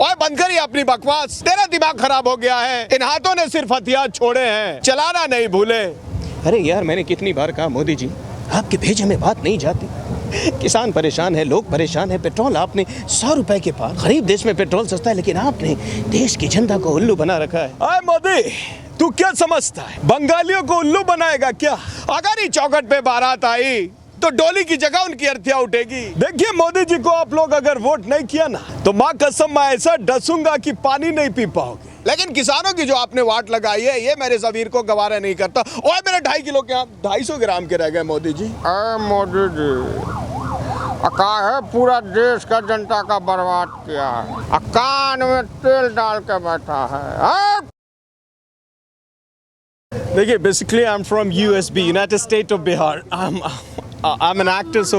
ओए बंद करिए अपनी बकवास, तेरा दिमाग खराब हो गया है। इन हाथों ने सिर्फ हथियार छोड़े हैं, चलाना नहीं भूले। अरे यार, मैंने कितनी बार कहा मोदी जी, आपके भेजे में बात नहीं जाती। किसान परेशान है, लोग परेशान है। पेट्रोल आपने 100 रुपए के पार, गरीब देश में पेट्रोल सस्ता है, लेकिन आपने देश की जनता को उल्लू बना रखा है। अरे मोदी, तू क्या समझता है, बंगालियों को उल्लू बनाएगा क्या? अगर ही चौखट पे बारात आई तो डोली की जगह उनकी अर्थियां उठेगी। देखिए मोदी जी को आप लोग अगर वोट नहीं किया ना, तो माँ कसम मैं ऐसा डसूंगा कि पानी नहीं पी पाओगे। लेकिन किसानों की जो आपने वाट लगाई है, ये मेरे ज़मीर को गवारा नहीं करता। और मेरे 2.5 किलो के यहाँ 250 ग्राम के रह गए मोदी जी। मोदी जी, है पूरा देश का जनता का बर्बाद किया है, कान में तेल डाल के बैठा है। देखिए, basically I am from USB, United State of Bihar. I am an actor, so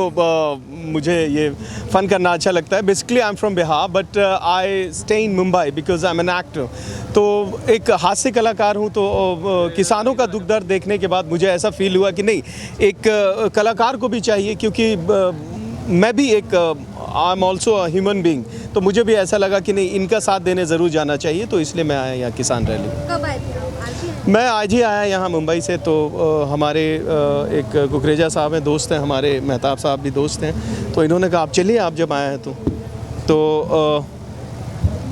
मुझे ये फ़न करना अच्छा लगता है। Basically I am from Bihar but I stay in Mumbai because I am an actor. तो एक हास्य कलाकार हूँ, तो किसानों का दुख दर्द देखने के बाद मुझे ऐसा फील हुआ कि नहीं, एक कलाकार को भी चाहिए, क्योंकि मैं भी एक I am also a human being, तो मुझे भी ऐसा लगा कि नहीं, इनका साथ देने ज़रूर जाना चाहिए। तो इसलिए मैं आया यहाँ किसान रैली। कब आए थे? मैं आज ही आया यहाँ मुंबई से। तो हमारे एक कुकरेजा साहब हैं, दोस्त हैं हमारे, मेहताब साहब भी दोस्त हैं, तो इन्होंने कहा आप चलिए, आप जब आए हैं तो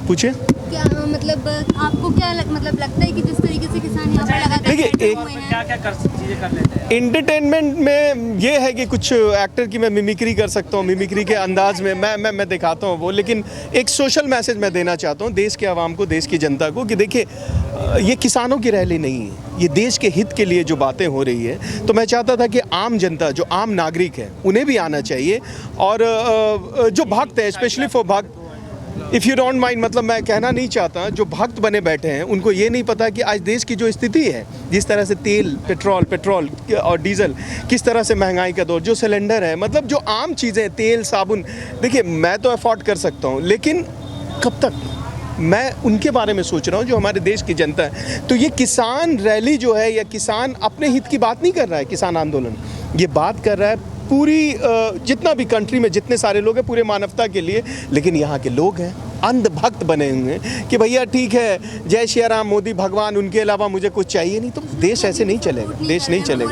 पूछिए। क्या मतलब आपको क्या मतलब लगता है कि जिस तरीके से किसान यहाँ पर लगातार देखिए, बैठे हुए हैं, क्या चीज़ें कर लेते हैं? इंटरटेनमेंट में ये है कि कुछ एक्टर की मैं मिमिक्री कर सकता हूँ, मिमिक्री के अंदाज में मैं दिखाता हूँ वो। लेकिन एक सोशल मैसेज मैं देना चाहता हूँ देश के आवाम को, देश की जनता को, कि देखिए ये किसानों की रैली नहीं है, ये देश के हित के लिए जो बातें हो रही है। तो मैं चाहता था कि आम जनता, जो आम नागरिक है, उन्हें भी आना चाहिए। और जो भक्त है, स्पेशली फॉर भक्त, इफ़ यू डोंट माइंड, मतलब मैं कहना नहीं चाहता, जो भक्त बने बैठे हैं उनको ये नहीं पता कि आज देश की जो स्थिति है, जिस तरह से तेल, पेट्रोल और डीजल, किस तरह से महंगाई का दौर, जो सिलेंडर है, मतलब जो आम चीज़ें, तेल, साबुन, देखिए मैं तो अफोर्ड कर सकता हूँ, लेकिन कब तक? मैं उनके बारे में सोच रहा हूँ जो हमारे देश की जनता है। तो ये किसान रैली जो है, या किसान अपने हित की बात नहीं कर रहा है, किसान आंदोलन ये बात कर रहा है पूरी जितना भी कंट्री में जितने सारे लोग हैं, पूरे मानवता के लिए। लेकिन यहाँ के लोग हैं अंधभक्त बने हुए हैं कि भैया ठीक है, जय श्री राम, मोदी भगवान, उनके अलावा मुझे कुछ चाहिए नहीं। तो देश ऐसे नहीं चलेगा, देश नहीं चलेगा।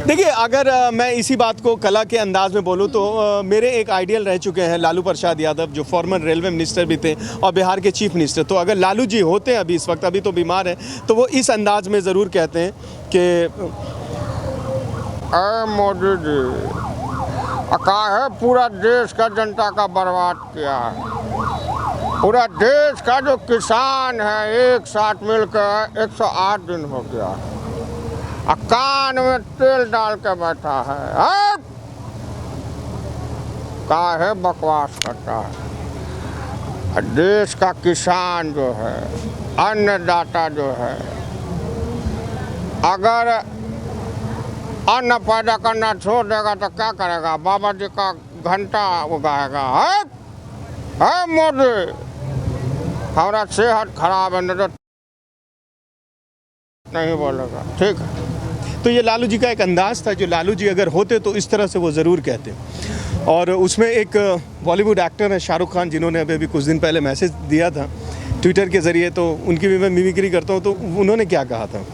देखिए, अगर मैं इसी बात को कला के अंदाज में बोलूँ तो मेरे एक आइडियल रह चुके हैं लालू प्रसाद यादव, जो फॉर्मर रेलवे मिनिस्टर भी थे और बिहार के चीफ मिनिस्टर। तो अगर लालू जी होते हैं अभी इस वक्त, अभी तो बीमार हैं, तो वो इस अंदाज में ज़रूर कहते हैं कि मोदी जी, है पूरा देश का जनता का बर्बाद किया है। पूरा देश का जो किसान है, एक साथ मिलकर 108 दिन हो गया, कान में तेल डाल के बैठा है। काहे बकवास करता है। देश का किसान जो है, अन्नदाता जो है, अगर अन्न पैदा करना छोड़ देगा तो क्या करेगा? बाबा जी का घंटा उगाएगा। है मोदी, हमारा सेहत खराब है, नहीं बोलेगा, ठीक है। तो ये लालू जी का एक अंदाज़ था, जो लालू जी अगर होते तो इस तरह से वो ज़रूर कहते। और उसमें एक बॉलीवुड एक्टर है शाहरुख खान, जिन्होंने अभी कुछ दिन पहले मैसेज दिया था ट्विटर के ज़रिए, तो उनकी भी मैं मिमिक्री करता हूँ। तो उन्होंने क्या कहा था?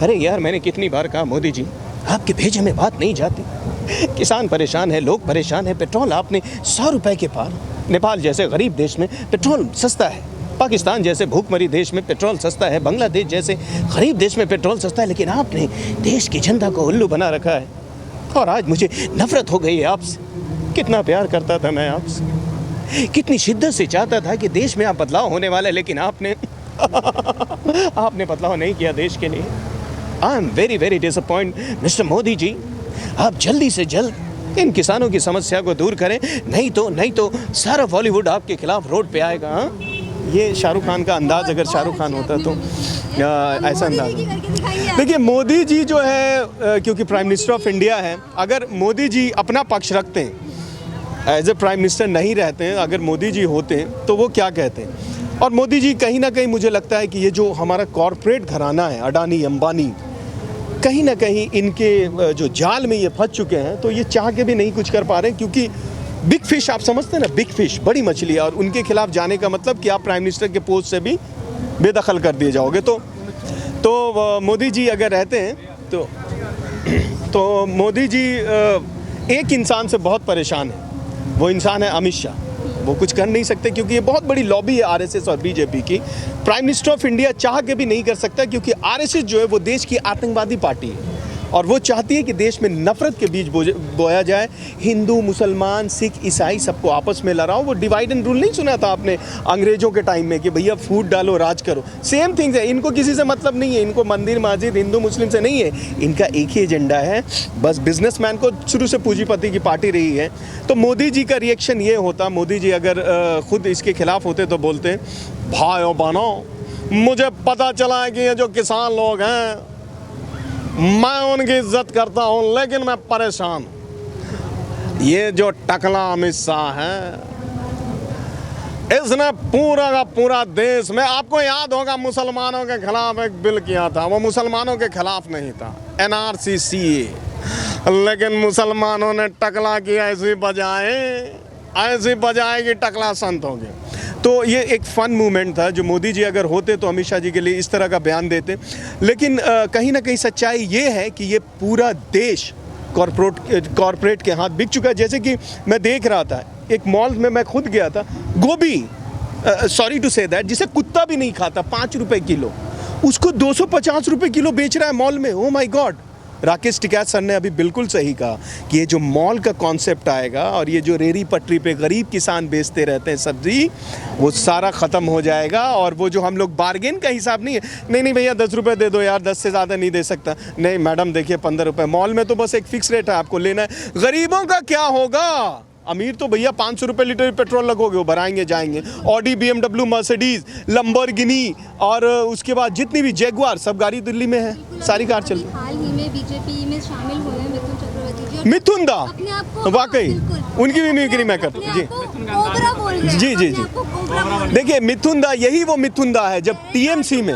अरे यार, मैंने कितनी बार कहा मोदी जी, आपके भेजे में बात नहीं जाती। किसान परेशान है, लोग परेशान है। पेट्रोल आपने 100 रुपए के पार, नेपाल जैसे गरीब देश में पेट्रोल सस्ता है, पाकिस्तान जैसे भूखमरी देश में पेट्रोल सस्ता है, बांग्लादेश जैसे गरीब देश में पेट्रोल सस्ता है, लेकिन आपने देश की जनता को उल्लू बना रखा है। और आज मुझे नफरत हो गई है आपसे। कितना प्यार करता था मैं आपसे, कितनी शिद्दत से चाहता था कि देश में आप बदलाव होने वाला है, लेकिन आपने आपने बदलाव नहीं किया देश के लिए। I am very very disappoint mister Modi ji. आप जल्दी से जल्द इन किसानों की समस्या को दूर करें, नहीं तो सारा बॉलीवुड आपके खिलाफ रोड पे आएगा। हाँ, ये शाहरुख खान का अंदाज, अगर शाहरुख खान होता तो ऐसा अंदाज। देखिए, मोदी जी जो है, क्योंकि प्राइम मिनिस्टर ऑफ इंडिया है, अगर मोदी जी अपना पक्ष रखते हैं, एज ए प्राइम मिनिस्टर नहीं रहते हैं, अगर मोदी जी होते हैं तो वो क्या कहते हैं? और मोदी जी कहीं ना कहीं मुझे लगता है कि ये जो हमारा कॉरपोरेट घराना है, अडानी अंबानी, कहीं ना कहीं इनके जो जाल में ये फंस चुके हैं, तो ये चाह के भी नहीं कुछ कर पा रहे हैं, क्योंकि बिग फिश आप समझते हैं ना, बिग फिश, बड़ी मछली, और उनके खिलाफ जाने का मतलब कि आप प्राइम मिनिस्टर के पोस्ट से भी बेदखल कर दिए जाओगे। तो मोदी जी अगर रहते हैं तो मोदी जी एक इंसान से बहुत परेशान है, वो इंसान है अमित शाह। वो कुछ कर नहीं सकते क्योंकि ये बहुत बड़ी लॉबी है आरएसएस और बीजेपी की। प्राइम मिनिस्टर ऑफ इंडिया चाह के भी नहीं कर सकता क्योंकि आरएसएस जो है वो देश की आतंकवादी पार्टी है और वो चाहती है कि देश में नफरत के बीज बोया जाए। हिंदू, मुसलमान, सिख, ईसाई सबको आपस में लड़ाओ। वो डिवाइड एंड रूल नहीं सुना था आपने अंग्रेजों के टाइम में कि भैया फूट डालो, राज करो। सेम थिंग्स है, इनको किसी से मतलब नहीं है, इनको मंदिर मस्जिद, हिंदू मुस्लिम से नहीं है, इनका एक ही एजेंडा है, बस बिजनेसमैन को शुरू से पूंजीपति की पार्टी रही है। तो मोदी जी का रिएक्शन ये होता, मोदी जी अगर खुद इसके खिलाफ होते तो बोलते, भाइयों बहनों, मुझे पता चला है कि ये जो किसान लोग हैं मैं उनकी इज्जत करता हूं लेकिन मैं परेशान हूं। ये जो टकला अमित शाह है इसने पूरा का पूरा देश में, आपको याद होगा मुसलमानों के खिलाफ एक बिल किया था, वो मुसलमानों के खिलाफ नहीं था, एनआरसी सीए, लेकिन मुसलमानों ने टकला की ऐसी बजाए कि टकला संत हो गया। तो ये एक फ़न मूवमेंट था जो मोदी जी अगर होते तो अमित शाह जी के लिए इस तरह का बयान देते। लेकिन कहीं ना कहीं सच्चाई ये है कि ये पूरा देश कॉरपोरेट के हाथ बिक चुका है। जैसे कि मैं देख रहा था एक मॉल में, मैं खुद गया था, गोभी, सॉरी टू से दैट, जिसे कुत्ता भी नहीं खाता, 5 रुपए किलो, उसको 250 रुपए किलो बेच रहा है मॉल में। Oh my God. Rakesh Tikait sir ने अभी बिल्कुल सही कहा कि ये जो मॉल का कॉन्सेप्ट आएगा और ये जो रेहड़ी पटरी पे गरीब किसान बेचते रहते हैं सब्जी, वो सारा ख़त्म हो जाएगा। और वो जो हम लोग बार्गेन का हिसाब नहीं है, नहीं भैया 10 रुपये दे दो यार, 10 से ज़्यादा नहीं दे सकता, नहीं मैडम देखिए 15 रुपये, मॉल में तो बस एक फिक्स रेट है, आपको लेना है। गरीबों का क्या होगा? अमीर तो भैया 500 रुपये लीटर पेट्रोल लगोगे, वो भराएंगे जाएंगे। ऑडी, BMW, मर्सिडीज, लंबोर्गिनी और उसके बाद जितनी भी जैगुआर, सब गाड़ी दिल्ली में है, सारी कार चल रही। हाल ही में बीजेपी में शामिल हुए हैं मिथुन चक्रवर्ती जी। मिथुन दा, अपने आप को वाकई उनकी भी मिमिक्री मैं करता हूँ जी। कोबरा बोल रहे हैं, जी जी जी। अपने आप को कोबरा बोल रहे हैं। देखिए मिथुन दा, यही वो मिथुन दा है जब टीएमसी में,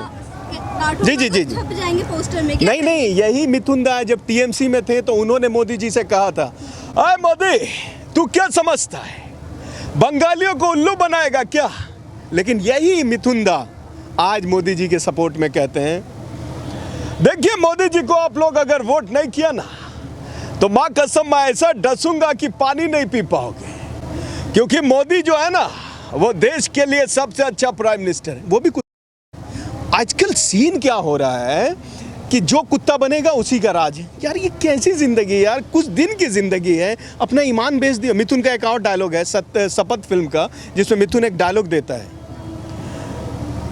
जी जी जी जी, छप जाएंगे पोस्टर में। नहीं यही मिथुन दा है जब टीएमसी में थे तो उन्होंने मोदी जी से कहा था, अरे मोदी तू क्या समझता है, बंगालियों को उल्लू बनाएगा क्या? लेकिन यही मिथुन दा आज मोदी जी के सपोर्ट में कहते हैं, देखिए मोदी जी को आप लोग अगर वोट नहीं किया ना तो मां कसम मैं ऐसा डसूंगा कि पानी नहीं पी पाओगे, क्योंकि मोदी जो है ना वो देश के लिए सबसे अच्छा प्राइम मिनिस्टर है। वो भी आजकल सीन क्या हो रहा है कि जो कुत्ता बनेगा उसी का राज है। यार ये कैसी जिंदगी है यार, कुछ दिन की जिंदगी है, अपना ईमान बेच दिया। मिथुन का एक और डायलॉग है शपथ फिल्म का, जिसमें मिथुन एक डायलॉग देता है,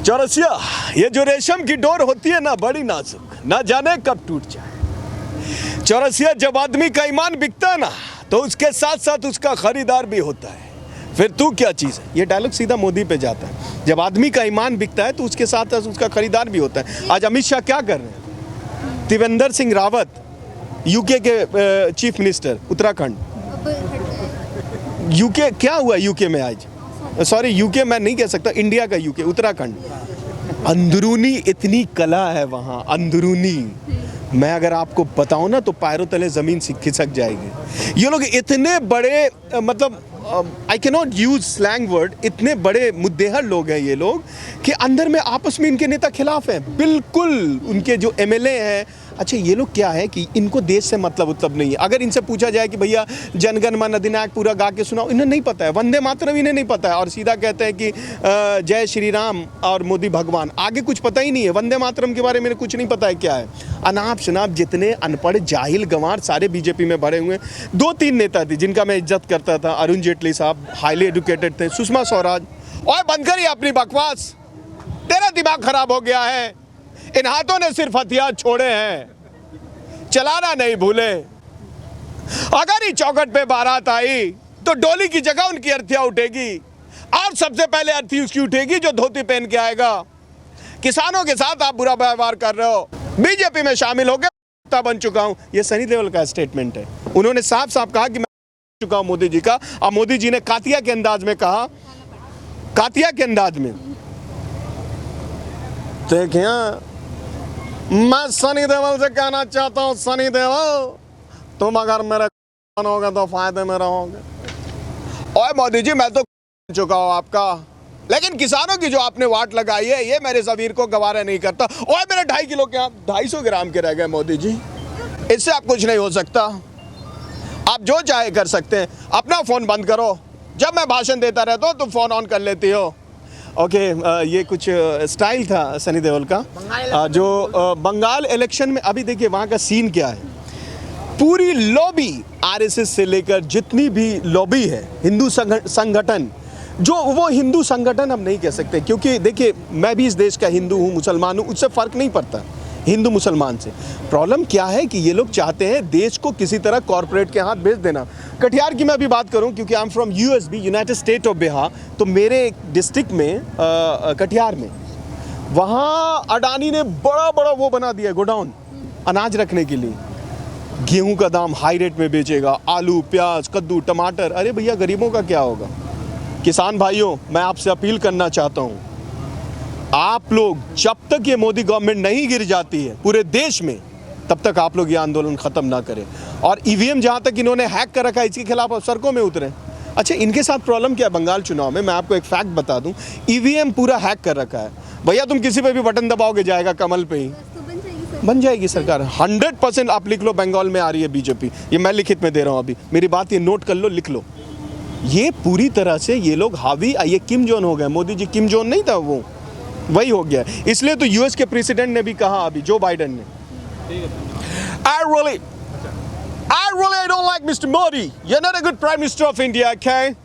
चौरसिया ये जो रेशम की डोर होती है ना बड़ी नाजुक, ना जाने कब टूट जाए। चौरसिया जब आदमी का ईमान बिकता है ना तो उसके साथ साथ उसका खरीदार भी होता है, फिर तू क्या चीज़ है। ये डायलॉग सीधा मोदी पे जाता है, जब आदमी का ईमान बिकता है तो उसके साथ साथ उसका खरीदार भी होता है। आज अमित शाह क्या कर रहे हैं? त्रिवेंद्र सिंह रावत, यूके के चीफ मिनिस्टर उत्तराखंड, यूके क्या हुआ यूके में आज, सॉरी यूके मैं नहीं कह सकता, इंडिया का यूके, उत्तराखंड, अंदरूनी इतनी कला है वहाँ, अंदरूनी मैं अगर आपको बताऊं ना तो पैरों तले ज़मीन खिसक जाएगी। ये लोग इतने बड़े, मतलब I can not use slang word, इतने बड़े मुद्देहर लोग हैं ये लोग कि अंदर में आपस में इनके नेता खिलाफ हैं बिल्कुल। उनके जो एमएलए हैं, अच्छा ये लोग क्या है कि इनको देश से मतलब नहीं है। अगर इनसे पूछा जाए कि भैया जनगण मन अधिनायक पूरा गा के सुनाओ, इन्हें नहीं पता है, वंदे मातरम इन्हें नहीं पता है, और सीधा कहते हैं कि जय श्री राम और मोदी भगवान, आगे कुछ पता ही नहीं है। वंदे मातरम के बारे में कुछ नहीं पता है क्या है। अनाप शनाप जितने अनपढ़ जाहिल गंवार सारे बीजेपी में भरे हुए। 2-3 नेता थे जिनका मैं इज्जत करता था, अरुण जेटली साहब हाईली एजुकेटेड थे, सुषमा स्वराज, और बंद करिए अपनी बकवास, तेरा दिमाग खराब हो गया है। इन हाथों ने सिर्फ हथियार छोड़े हैं, चलाना नहीं भूले। अगर ही चौखट पे बारात आई तो डोली की जगह उनकी अर्थियां उठेगी, और सबसे पहले अर्थी उसकी उठेगी जो धोती पहन के आएगा। किसानों के साथ आप बुरा व्यवहार कर रहे हो, बीजेपी में शामिल हो गए, बन चुका हूं। ये सनी देओल का स्टेटमेंट है। उन्होंने साफ साफ कहा कि मैं चुका हूं मोदी जी का, और मोदी जी ने कातिया के अंदाज में कहा, कातिया के अंदाज में, देखिए मैं सनी देओल से कहना चाहता हूं, सनी देओल तुम अगर मेरे बनोगे तो फायदे में रहोगे, ओए मोदी जी, मैं तो चुका हूँ आपका, लेकिन किसानों की जो आपने वाट लगाई है ये मेरे ज़मीर को गवारा नहीं करता। ओए मेरे 2.5 किलो के, आप 250 ग्राम के रह गए मोदी जी, इससे आप कुछ नहीं हो सकता। आप जो चाहे कर सकते हैं, अपना फ़ोन बंद करो, जब मैं भाषण देता रहता हूँ तुम फ़ोन ऑन कर लेती हो। ओके, ये कुछ स्टाइल था सनी देओल का। जो बंगाल इलेक्शन में अभी देखिए वहाँ का सीन क्या है। पूरी लॉबी, आरएसएस से लेकर जितनी भी लॉबी है, हिंदू संगठन, जो वो हिंदू संगठन हम नहीं कह सकते, क्योंकि देखिए मैं भी इस देश का हिंदू हूँ, मुसलमान हूँ, उससे फ़र्क नहीं पड़ता हिंदू मुसलमान से। प्रॉब्लम क्या है कि ये लोग चाहते हैं देश को किसी तरह कॉरपोरेट के हाथ भेज देना। कटिहार की मैं अभी बात करूं, क्योंकि आई am from USB, United State of Bihar, तो मेरे डिस्ट्रिक्ट में कटिहार में वहाँ अडानी ने बड़ा बड़ा वो बना दिया गोडाउन अनाज रखने के लिए। गेहूं का दाम हाई रेट में बेचेगा, आलू, प्याज, कद्दू, टमाटर। अरे भैया, गरीबों का क्या होगा? किसान भाइयों, मैं आपसे अपील करना चाहता हूँ, आप लोग जब तक ये मोदी गवर्नमेंट नहीं गिर जाती है पूरे देश में, तब तक आप लोग ये आंदोलन ख़त्म ना करें। और ईवीएम जहाँ तक इन्होंने हैक कर रखा है, इसके खिलाफ आप सड़कों में उतरें। अच्छा, इनके साथ प्रॉब्लम क्या है बंगाल चुनाव में, मैं आपको एक फैक्ट बता दूं, ईवीएम पूरा हैक कर रखा है। भैया तुम किसी पे भी बटन दबाओगे जाएगा कमल पे ही, तो बन जाएगी सर। बन जाएगी सरकार 100%। आप लिख लो, बंगाल में आ रही है बीजेपी, ये मैं लिखित में दे रहा हूँ अभी, मेरी बात ये नोट कर लो, लिख लो। ये पूरी तरह से ये लोग हावी, ये किम जोन हो गए। मोदी जी किम जोन नहीं था, वो वही हो गया। इसलिए तो यूएस के प्रेसिडेंट ने भी कहा अभी, जो बाइडेन ने, I really don't like Mr. Modi. You're not a good Prime Minister of India, okay?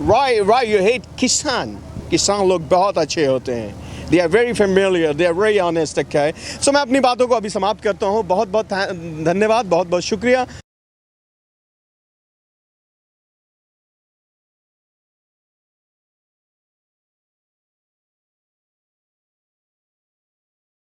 Right, you hate किसान। किसान लोग बहुत अच्छे होते हैं। They are very familiar, they are very honest, okay? So मैं अपनी बातों को अभी समाप्त करता हूँ। बहुत बहुत धन्यवाद, बहुत बहुत शुक्रिया।